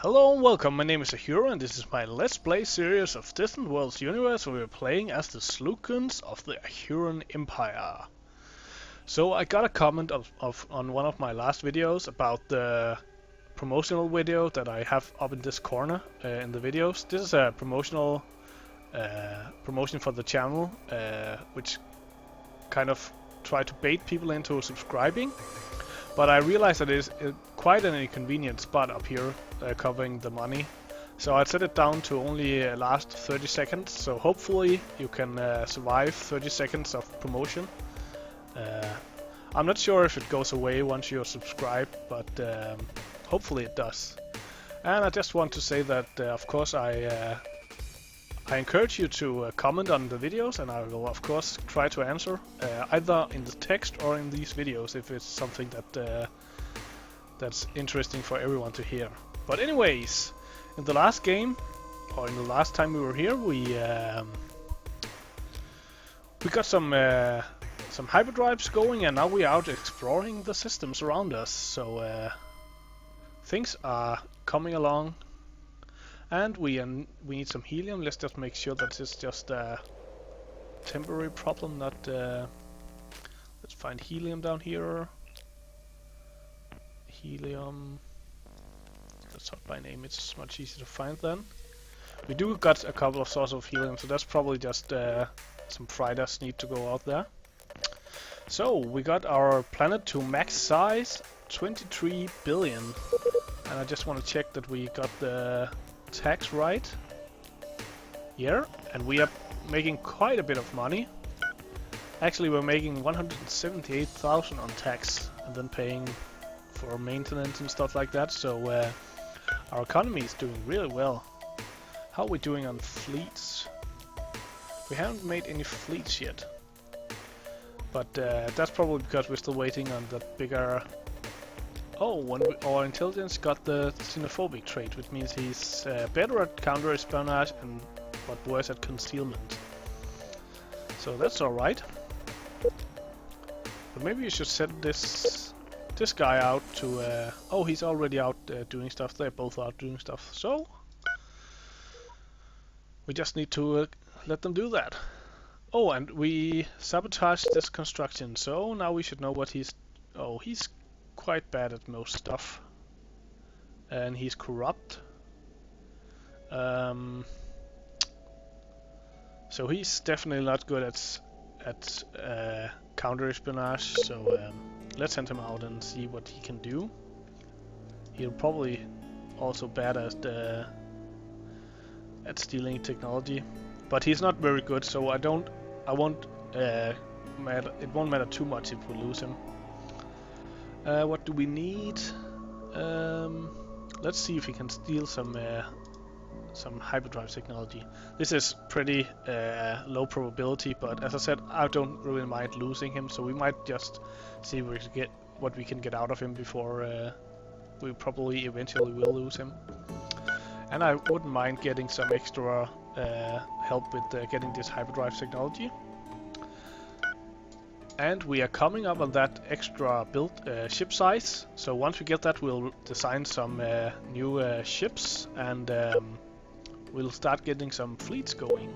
Hello and welcome, my name is Ahura and this is my Let's Play series of Distant Worlds universe where we're playing as the Slukens of the Ahuran Empire. So I got a comment on one of my last videos about the promotional video that I have up in this corner in the videos. This is a promotional promotion for the channel which kind of try to bait people into subscribing. But I realized that it is quite an inconvenient spot up here covering the money. So I set it down to only last 30 seconds, so hopefully you can survive 30 seconds of promotion. I'm not sure if it goes away once you're subscribed, but hopefully it does. And I just want to say that of course I encourage you to comment on the videos, and I will of course try to answer either in the text or in these videos if it's something that that's interesting for everyone to hear. But anyways, in the last game, or in the last time we were here, we got some hyperdrives going, and now we're out exploring the systems around us. So things are coming along. And we need some helium. Let's just make sure that it's just a temporary problem, not... let's find helium down here. Helium... That's not by name, it's much easier to find then. We do got a couple of sources of helium, so that's probably just some fighters need to go out there. So, we got our planet to max size, 23 billion. And I just want to check that we got the tax right here, and we are making quite a bit of money. Actually, we're making 178,000 on tax and then paying for maintenance and stuff like that, so our economy is doing really well. How are we doing on fleets? We haven't made any fleets yet, but that's probably because we're still waiting on the bigger... Oh, when our intelligence got the xenophobic trait, which means he's better at counter-espionage and but worse at concealment. So that's alright. But maybe you should set this guy out to... oh, he's already out doing stuff. They're both out doing stuff. So we just need to let them do that. Oh, and we sabotaged this construction. So now we should know what he's... Oh, he's quite bad at most stuff, and he's corrupt. So he's definitely not good at counter-espionage. So let's send him out and see what he can do. He'll probably also bad at stealing technology, but he's not very good. So it won't matter too much if we lose him. What do we need? Let's see if we can steal some hyperdrive technology. This is pretty low probability, but as I said, I don't really mind losing him, so we might just see what we can get out of him before we probably eventually will lose him. And I wouldn't mind getting some extra help with getting this hyperdrive technology. And we are coming up on that extra built ship size. So once we get that, we'll design some new ships, and we'll start getting some fleets going.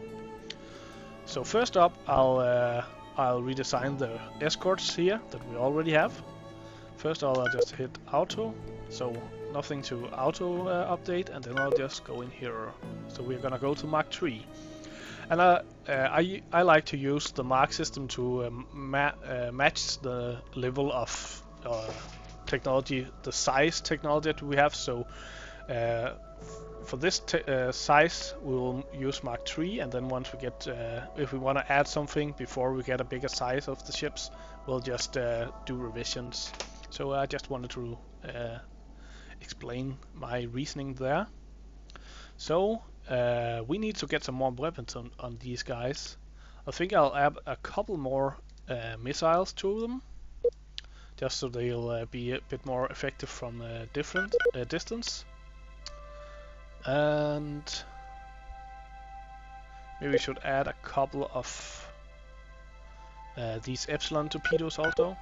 So first up, I'll redesign the escorts here that we already have. First I'll just hit auto, so nothing to auto update, and then I'll just go in here. So we're gonna go to Mark III. And I like to use the mark system to match the level of technology, the size technology that we have. So for this size, we will use Mark III, and then once we get, if we want to add something before we get a bigger size of the ships, we'll just do revisions. So I just wanted to explain my reasoning there. So we need to get some more weapons on these guys. I think I'll add a couple more missiles to them, just so they'll be a bit more effective from a different distance. And maybe we should add a couple of these Epsilon torpedoes also.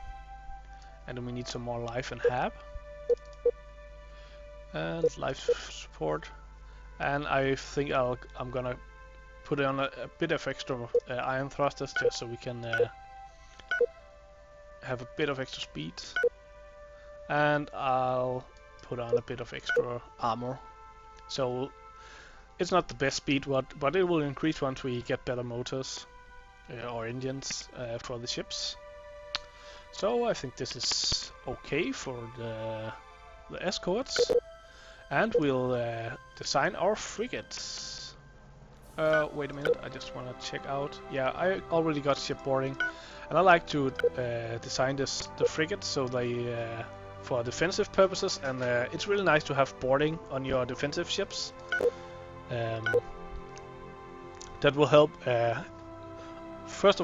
And then we need some more life and hab. and life support. And I think I'm gonna put on a bit of extra iron thrusters just so we can have a bit of extra speed. And I'll put on a bit of extra armor. So it's not the best speed, but it will increase once we get better motors or engines for the ships. So I think this is okay for the escorts. And we'll design our frigates. Wait a minute, I just want to check out. Yeah, I already got shipboarding, and I like to design the frigates so they for defensive purposes, and it's really nice to have boarding on your defensive ships. That will help. First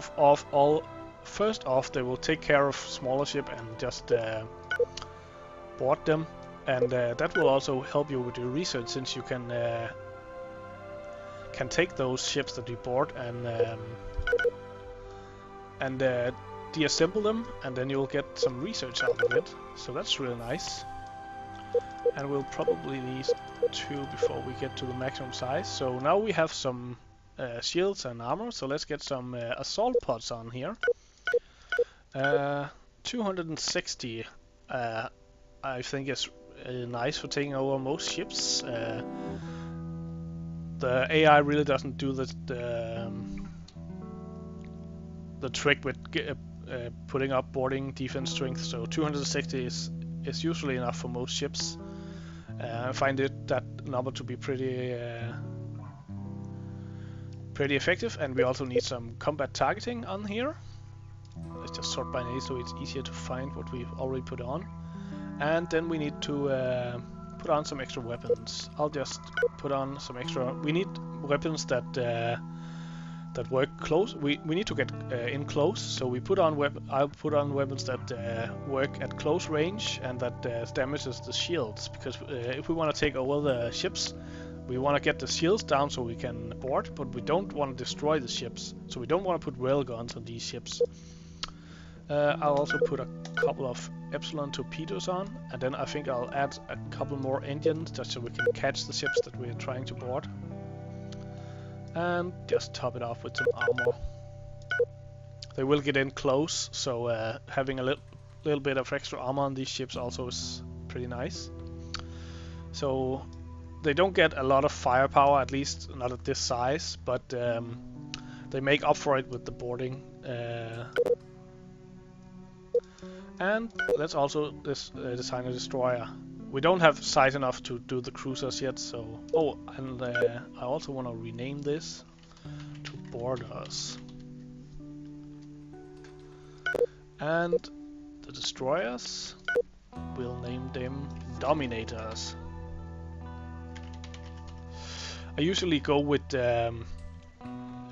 off, they will take care of smaller ship and just board them. And that will also help you with your research, since you can take those ships that you board and deassemble them, and then you'll get some research out of it. So that's really nice. And we'll probably need 2 before we get to the maximum size. So now we have some shields and armor. So let's get some assault pods on here. 260, I think is nice for taking over most ships. The AI really doesn't do the trick with putting up boarding defense strength, so 260 is usually enough for most ships. I find that number to be pretty effective, and we also need some combat targeting on here. Let's just sort by name so it's easier to find what we've already put on. And then we need to put on some extra weapons. I'll just put on some extra. We need weapons that work close. We need to get in close, so we put on I'll put on weapons that work at close range and that damages the shields. Because if we want to take over the ships, we want to get the shields down so we can board, but we don't want to destroy the ships. So we don't want to put railguns on these ships. I'll also put a couple of Epsilon torpedoes on, and then I think I'll add a couple more engines just so we can catch the ships that we're trying to board. And just top it off with some armor. They will get in close, so having a little bit of extra armor on these ships also is pretty nice. So they don't get a lot of firepower, at least not at this size, but they make up for it with the boarding. And let's also design a destroyer. We don't have size enough to do the cruisers yet, so... Oh, and I also want to rename this to Boarders. And the destroyers, we'll name them Dominators. I usually go with a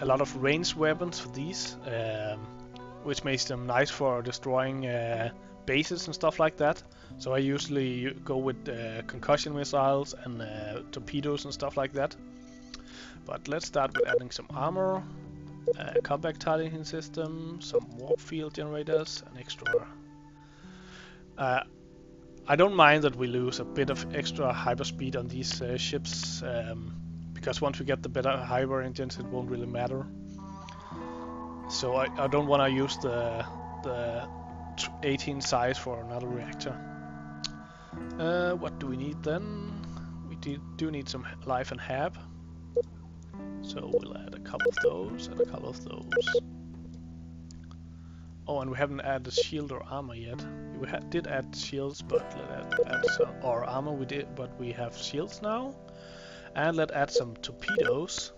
lot of ranged weapons for these, which makes them nice for destroying bases and stuff like that. So I usually go with concussion missiles and torpedoes and stuff like that. But let's start with adding some armor, combat targeting system, some warp field generators, and extra. I don't mind that we lose a bit of extra hyperspeed on these ships, because once we get the better hyper engines, it won't really matter. So I don't want to use the 18 size for another reactor. What do we need then? We do need some life and hab. So we'll add a couple of those and a couple of those. Oh, and we haven't added shield or armor yet. We did add shields, but let's add some, or armor we did, but we have shields now. And let's add some torpedoes.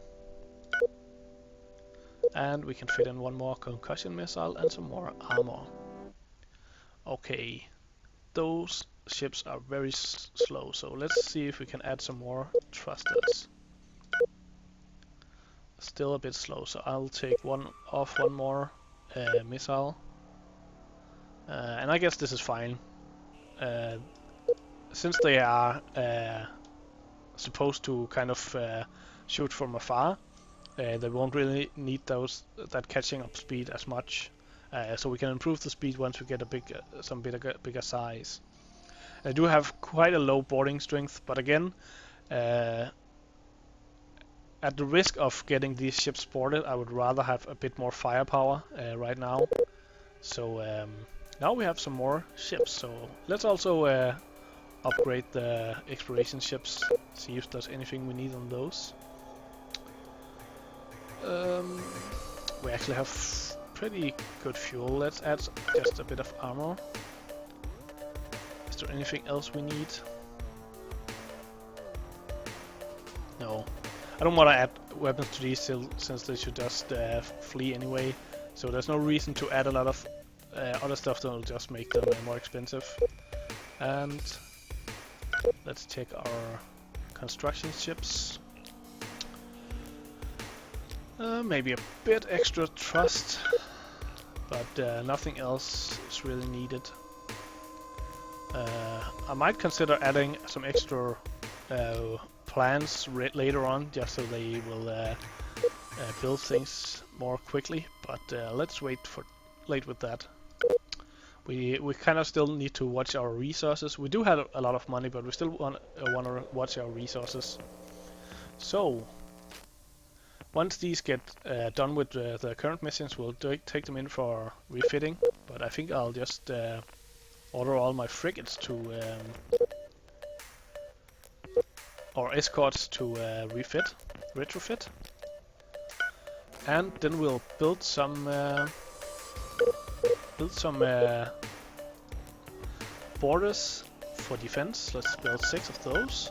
And we can fit in one more concussion missile and some more armor. Okay, those ships are very slow, so let's see if we can add some more thrusters. Still a bit slow, so I'll take one more missile. And I guess this is fine. Since they are supposed to kind of shoot from afar, they won't really need that catching up speed as much. So we can improve the speed once we get a bigger size. I do have quite a low boarding strength, but again, at the risk of getting these ships boarded, I would rather have a bit more firepower right now. So now we have some more ships, so let's also upgrade the exploration ships, see if there's anything we need on those. We actually have pretty good fuel. Let's add just a bit of armor. Is there anything else we need? No. I don't want to add weapons to these since they should just flee anyway. So there's no reason to add a lot of other stuff that will just make them more expensive. And let's take our construction ships. Maybe a bit extra trust, but nothing else is really needed. I might consider adding some extra plans later on, just so they will build things more quickly. But let's wait with that. We kind of still need to watch our resources. We do have a lot of money, but we still want to watch our resources. So once these get done with the current missions, we'll take them in for refitting. But I think I'll just order all my frigates to or escorts to retrofit, and then we'll build some borders for defense. Let's build 6 of those.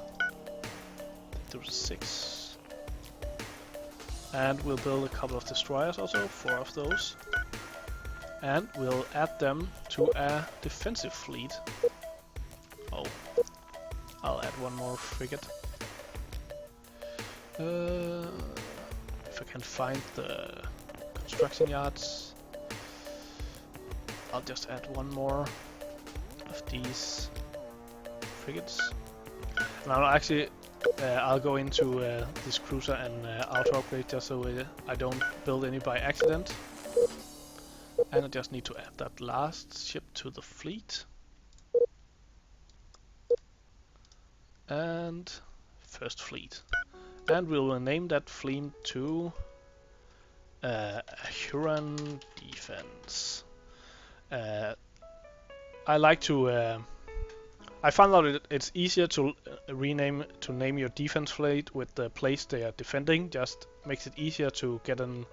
There were 6, and we'll build a couple of destroyers also, 4 of those, and we'll add them to a defensive fleet. Oh, I'll add one more frigate. If I can find the construction yards, I'll just add one more of these frigates. And I'll go into this cruiser and auto upgrade just so I don't build any by accident. And I just need to add that last ship to the fleet. And first fleet. And we will name that fleet to Huron Defense. I like to. I found out it's easier to name your defense fleet with the place they are defending. Just makes it easier to get a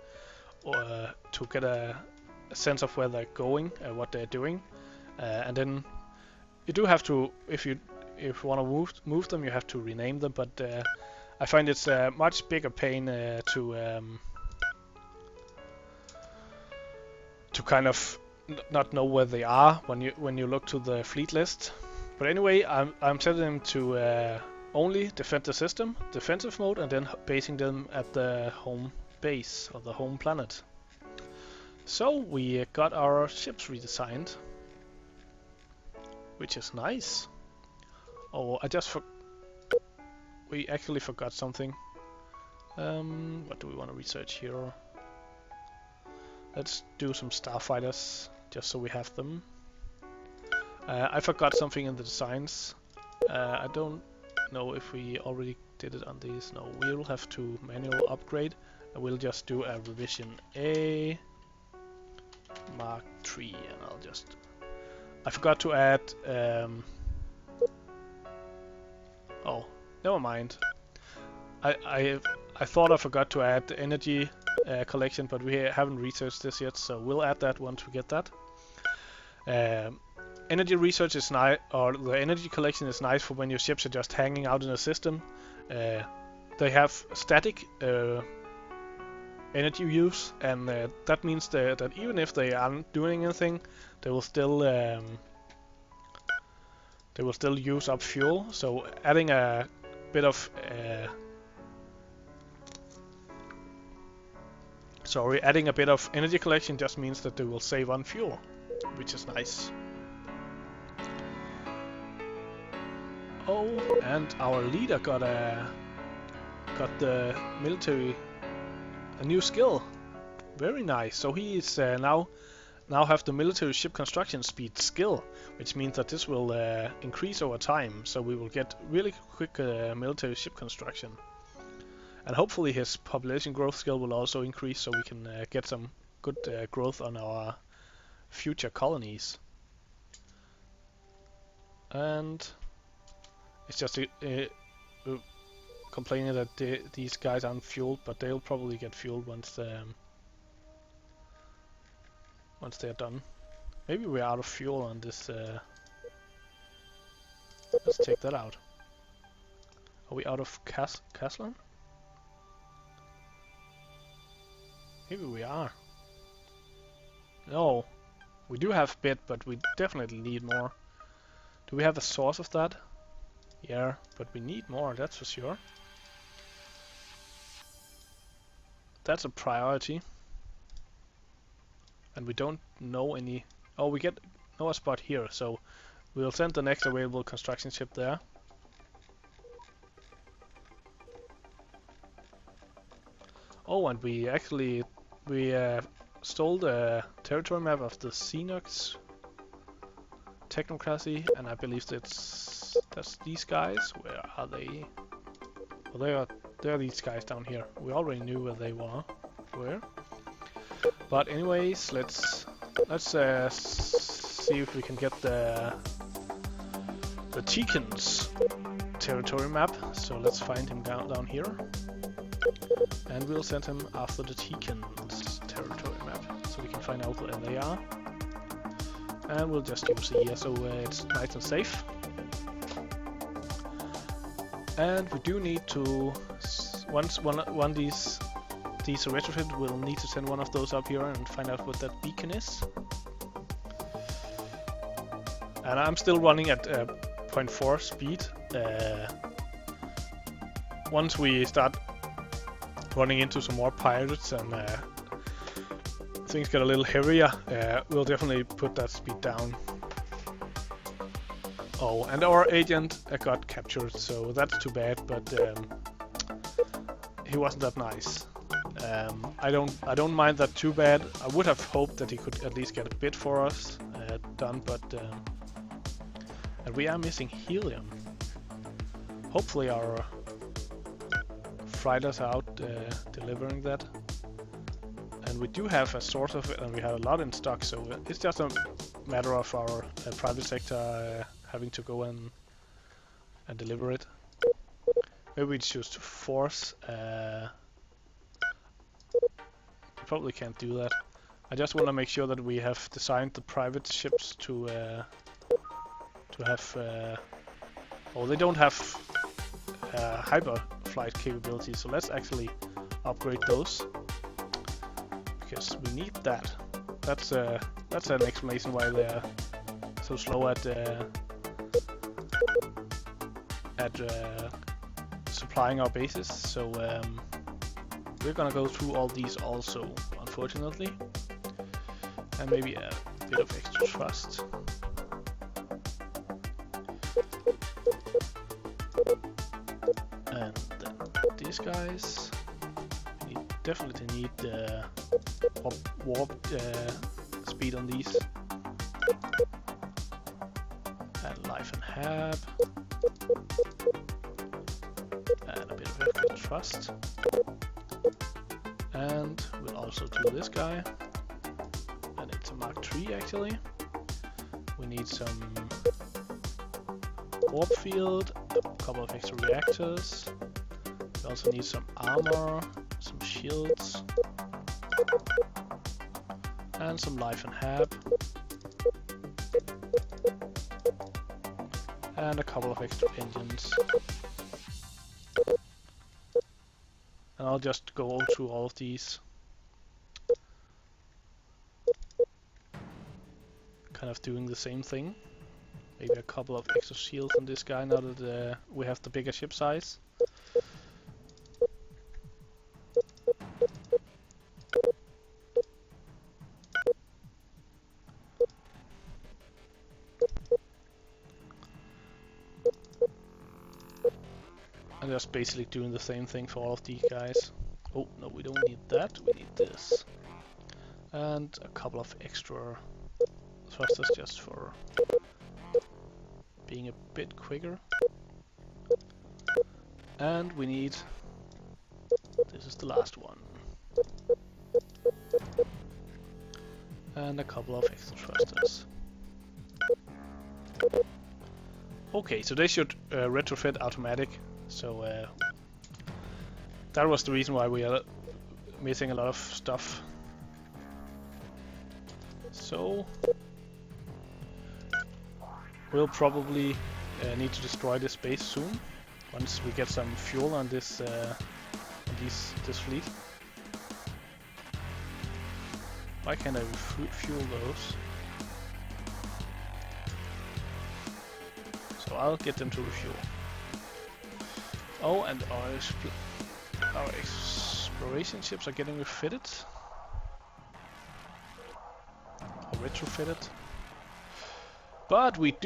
sense of where they're going, what they're doing, and then you do have to, if you want to move them, you have to rename them. But I find it's a much bigger pain to kind of not know where they are when you look to the fleet list. But anyway, I'm setting them to only defend the system, defensive mode, and then basing them at the home base or the home planet. So we got our ships redesigned, which is nice. Oh, we actually forgot something. What do we want to research here? Let's do some starfighters, just so we have them. I forgot something in the designs. I don't know if we already did it on these. No, we will have to manual upgrade. We'll just do a revision A Mark 3, and I'll just... I forgot to add... Oh, never mind. I thought I forgot to add the energy collection, but we haven't researched this yet, so we'll add that once we get that. Energy research is nice, or the energy collection is nice for when your ships are just hanging out in a system. They have static energy use, and that means that even if they aren't doing anything, they will still use up fuel. So adding a bit of energy collection just means that they will save on fuel, which is nice. Oh, and our leader got the military a new skill. Very nice. So he is now now have the military ship construction speed skill, which means that this will increase over time, so we will get really quick military ship construction. And hopefully his population growth skill will also increase, so we can get some good growth on our future colonies. And it's just complaining that these guys aren't fueled, but they'll probably get fueled once they're done. Maybe we're out of fuel on this. Let's take that out. Are we out of Caslan? Maybe we are. No, we do have bit, but we definitely need more. Do we have a source of that? Yeah, but we need more, that's for sure. That's a priority. And we don't know any... Oh, we know a spot here, so we'll send the next available construction ship there. Oh, and we actually... stole the territory map of the Xenox technocracy, and I believe that's these guys. Where are they? Well, they are these guys down here. We already knew where they were. But anyways, let's see if we can get the Slukens territory map. So let's find him down here, and we'll send him after the Slukens territory map, so we can find out where they are. And we'll just use here, so it's nice and safe. And we do need to, once one these retrofit, we'll need to send one of those up here and find out what that beacon is. And I'm still running at 0.4 speed. Once we start running into some more pirates and things get a little heavier, we'll definitely put that speed down. Oh, and our agent got captured, so that's too bad, but he wasn't that nice. I don't mind that too bad. I would have hoped that he could at least get a bit for us done, but and we are missing helium. Hopefully our freighters are out delivering that. And we do have a source of it, and we have a lot in stock, so it's just a matter of our private sector having to go and deliver it. Maybe we choose to force. We probably can't do that. I just want to make sure that we have designed the private ships to have. Oh, they don't have hyper flight capabilities, so let's actually upgrade those. Because we need that. That's an explanation why they're so slow at supplying our bases. So we're gonna go through all these also, unfortunately, and maybe a bit of extra trust. And then these guys. We definitely need the warp speed on these. And life and hab. And a bit of extra trust. And we'll also do this guy. And it's a Mark III actually. We need some warp field, a couple of extra reactors. We also need some armor, some shields, and some life and hab, and a couple of extra engines. And I'll just go through all of these, kind of doing the same thing. Maybe a couple of extra shields on this guy now that we have the bigger ship size. I'm just basically doing the same thing for all of these guys. Oh, no, we don't need that, we need this. And a couple of extra thrusters just for being a bit quicker. And we need, this is the last one. And a couple of extra thrusters. Okay, so they should retrofit automatic. So that was the reason why we are missing a lot of stuff. So we'll probably need to destroy this base soon, once we get some fuel on this this fleet. Why can't I fuel those? So I'll get them to refuel. Oh, and our exploration ships are getting refitted. Or retrofitted. But we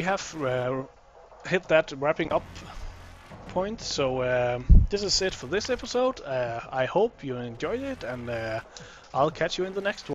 have hit that wrapping up point, so this is it for this episode. I hope you enjoyed it, and I'll catch you in the next one.